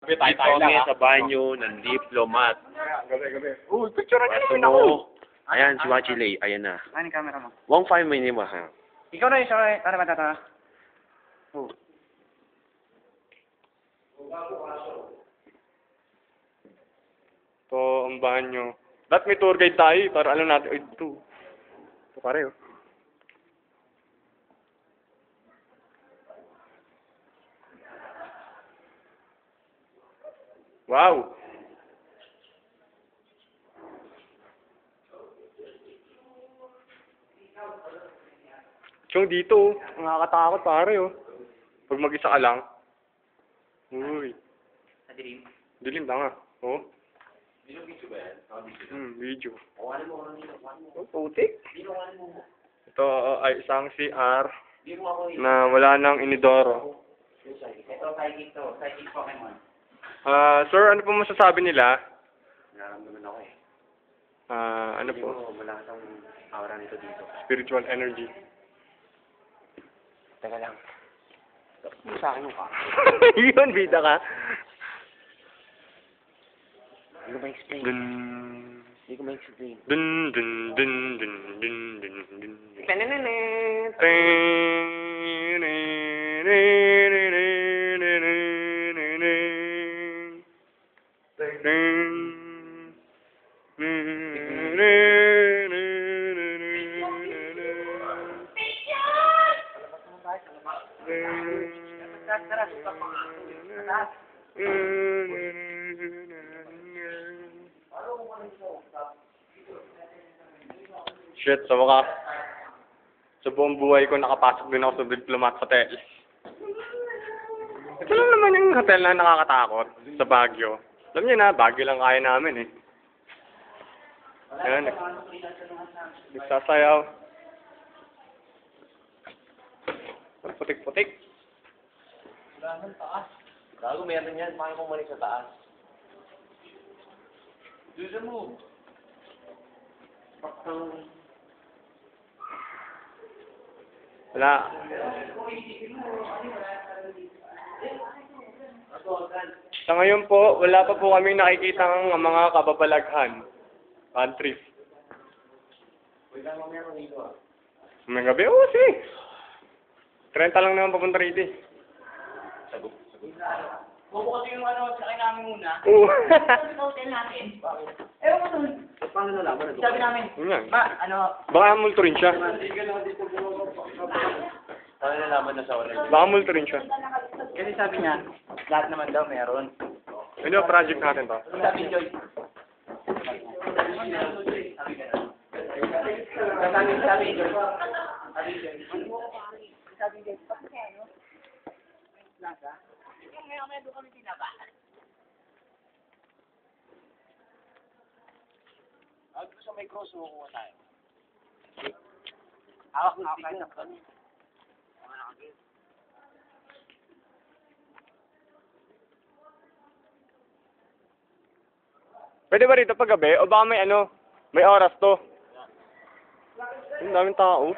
Dito kami sa banyo ng diplomat. Gabi. Uy, picture niya naman ako. Kaso, ayan, si Wachile, ayan na. Ano yung camera mo? 1.5 minutes ha. Ikaw na yung sorry. Tara ba tata? Oh. Ito ang banyo. Dapat may tour guide tayo para alam natin. Ay, ito. Ito pare, oh. Wow! Chong dito, oh. Nakakatakot pare, oh. Pag mag-isa ka lang. Uy. Sa dilim. Dilim lang, ah. Oh. Video ba yan? Video. Kuhanin mo ko nito. Oh, putik. Kuhanin mo. Ito ay isang CR Hindi mo ako na wala nang inidoro. Ito, psychic to. Psychic Pokemon. Sir, ano po masasabi nila? nararamdaman ako eh. Ano po? Malakas ang aura nito dito. Spiritual energy. Teka lang. Sa akin mo ka. Yun, bida ka. Hindi ko ma-explain. Dun. Hindi ko ma-explain. Dun, dun, dun, dun, dun, dun, dun. Tanananet. Shit, sa wakas. Sa buong buhay ko, nakapasok din ako sa Diplomat Hotel. Ito lang naman yung hotel na nakakatakot sa Baguio. Alam niyo na, Baguio lang kaya namin eh. Ayan, nagsasayaw. Putik-putik. Gago, meron yan. Paano kung mali sa taas? Dusa mo. Wala. Sa ngayon po, wala pa po kami nakikita ng mga kababalaghan. Countries. May gabi? Oo, sige. 30 lang naman papunta rito eh. Bubo kasi yung ano, sakay namin muna. Oo. Sa hotel namin. Ewan ko dun. Paano nalaman? Sabi namin, Yun yan. Baka multo rin siya. Paano nalaman na sa oras? Baka multo rin siya. kasi sabi niya, lahat naman daw meron. Ano project natin to? Sabi Joy. Sabi Joy. Gusto may cross mo kuha tayo. Hawak na ako kahit ako. Pwede ba rito pag gabi? O baka may ano? May oras to? Ang daming tao.